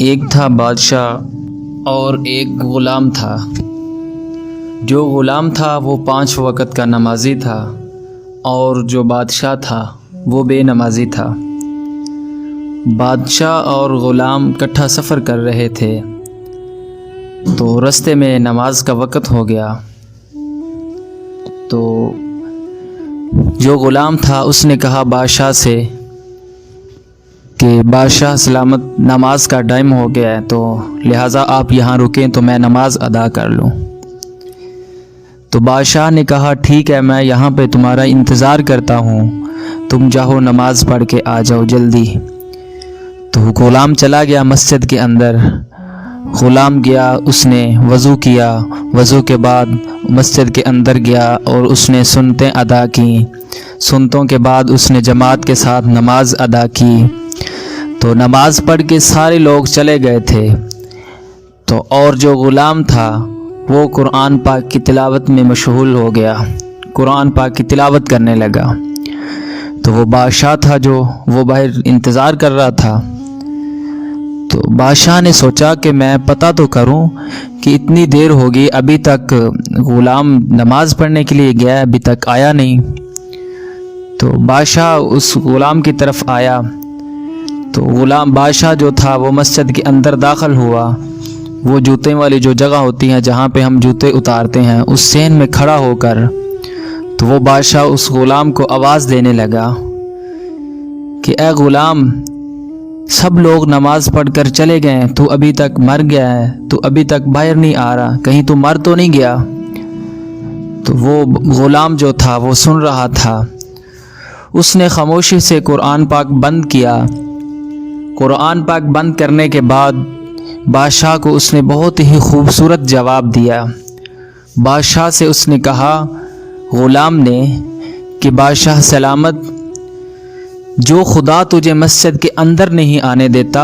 ایک تھا بادشاہ اور ایک غلام تھا۔ جو غلام تھا وہ 5 وقت کا نمازی تھا اور جو بادشاہ تھا وہ بے نمازی تھا۔ بادشاہ اور غلام اکٹھا سفر کر رہے تھے تو رستے میں نماز کا وقت ہو گیا۔ تو جو غلام تھا اس نے کہا بادشاہ سے کہ بادشاہ سلامت نماز کا ٹائم ہو گیا ہے، تو لہٰذا آپ یہاں رکیں تو میں نماز ادا کر لوں۔ تو بادشاہ نے کہا ٹھیک ہے، میں یہاں پہ تمہارا انتظار کرتا ہوں، تم جاؤ نماز پڑھ کے آ جاؤ جلدی۔ تو غلام چلا گیا مسجد کے اندر۔ غلام گیا، اس نے وضو کیا، وضو کے بعد مسجد کے اندر گیا اور اس نے سنتیں ادا کی۔ سنتوں کے بعد اس نے جماعت کے ساتھ نماز ادا کی۔ تو نماز پڑھ کے سارے لوگ چلے گئے تھے، تو اور جو غلام تھا وہ قرآن پاک کی تلاوت میں مشغول ہو گیا، قرآن پاک کی تلاوت کرنے لگا۔ تو وہ بادشاہ تھا جو وہ باہر انتظار کر رہا تھا۔ تو بادشاہ نے سوچا کہ میں پتہ تو کروں کہ اتنی دیر ہوگی، ابھی تک غلام نماز پڑھنے کے لیے گیا ہے، ابھی تک آیا نہیں۔ تو بادشاہ اس غلام کی طرف آیا، تو غلام بادشاہ جو تھا وہ مسجد کے اندر داخل ہوا۔ وہ جوتے والی جو جگہ ہوتی ہے جہاں پہ ہم جوتے اتارتے ہیں، اس سین میں کھڑا ہو کر تو وہ بادشاہ اس غلام کو آواز دینے لگا کہ اے غلام، سب لوگ نماز پڑھ کر چلے گئے، تو ابھی تک مر گیا ہے، تو ابھی تک باہر نہیں آ رہا، کہیں تو مر تو نہیں گیا؟ تو وہ غلام جو تھا وہ سن رہا تھا، اس نے خاموشی سے قرآن پاک بند کیا۔ قرآن پاک بند کرنے کے بعد بادشاہ کو اس نے بہت ہی خوبصورت جواب دیا۔ بادشاہ سے اس نے کہا، غلام نے، کہ بادشاہ سلامت، جو خدا تجھے مسجد کے اندر نہیں آنے دیتا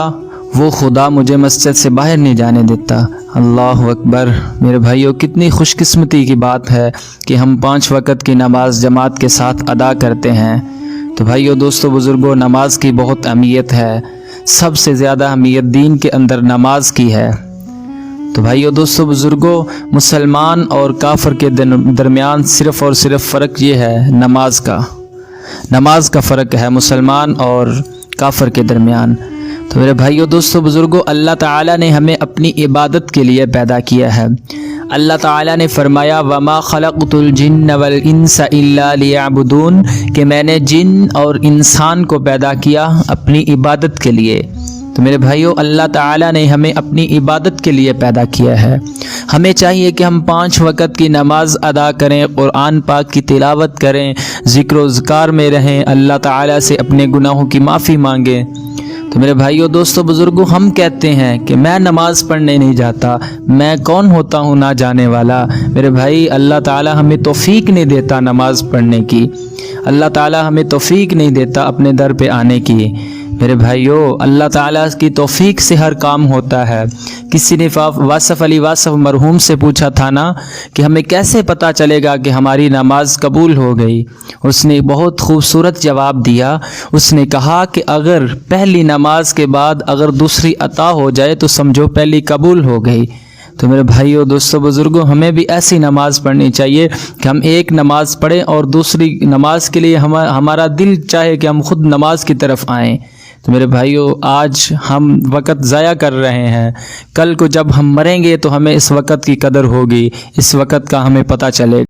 وہ خدا مجھے مسجد سے باہر نہیں جانے دیتا۔ اللہ اکبر! میرے بھائیوں، کتنی خوش قسمتی کی بات ہے کہ ہم 5 وقت کی نماز جماعت کے ساتھ ادا کرتے ہیں۔ تو بھائیوں، دوستوں، بزرگوں، نماز کی بہت اہمیت ہے۔ سب سے زیادہ اہمیت دین کے اندر نماز کی ہے۔ تو بھائیوں، دوستوں، بزرگوں، مسلمان اور کافر کے درمیان صرف اور صرف فرق یہ ہے، نماز کا فرق ہے مسلمان اور کافر کے درمیان۔ تو میرے بھائیوں، دوستوں، بزرگوں، اللہ تعالیٰ نے ہمیں اپنی عبادت کے لیے پیدا کیا ہے۔ اللہ تعالیٰ نے فرمایا وَمَا خَلَقْتُ الْجِنَّ وَالْإِنسَ إِلَّا لِيَعْبُدُونَ، کہ میں نے جن اور انسان کو پیدا کیا اپنی عبادت کے لیے۔ تو میرے بھائیوں، اللہ تعالیٰ نے ہمیں اپنی عبادت کے لیے پیدا کیا ہے۔ ہمیں چاہیے کہ ہم 5 وقت کی نماز ادا کریں، قرآن پاک کی تلاوت کریں، ذکر و اذکار میں رہیں، اللہ تعالیٰ سے اپنے گناہوں کی معافی مانگیں۔ تو میرے بھائیوں، دوستوں، بزرگوں، ہم کہتے ہیں کہ میں نماز پڑھنے نہیں جاتا، میں کون ہوتا ہوں نہ جانے والا۔ میرے بھائی، اللہ تعالیٰ ہمیں توفیق نہیں دیتا نماز پڑھنے کی، اللہ تعالیٰ ہمیں توفیق نہیں دیتا اپنے در پہ آنے کی۔ میرے بھائیوں، اللہ تعالیٰ کی توفیق سے ہر کام ہوتا ہے۔ کسی نے واصف علی واصف مرحوم سے پوچھا تھا نا کہ ہمیں کیسے پتہ چلے گا کہ ہماری نماز قبول ہو گئی؟ اس نے بہت خوبصورت جواب دیا۔ اس نے کہا کہ اگر پہلی نماز کے بعد اگر دوسری عطا ہو جائے تو سمجھو پہلی قبول ہو گئی۔ تو میرے بھائیوں، دوستوں، بزرگوں، ہمیں بھی ایسی نماز پڑھنی چاہیے کہ ہم ایک نماز پڑھیں اور دوسری نماز کے لیے ہمارا دل چاہے کہ ہم خود نماز کی طرف آئیں۔ تو میرے بھائیوں، آج ہم وقت ضائع کر رہے ہیں، کل کو جب ہم مریں گے تو ہمیں اس وقت کی قدر ہوگی، اس وقت کا ہمیں پتہ چلے گا۔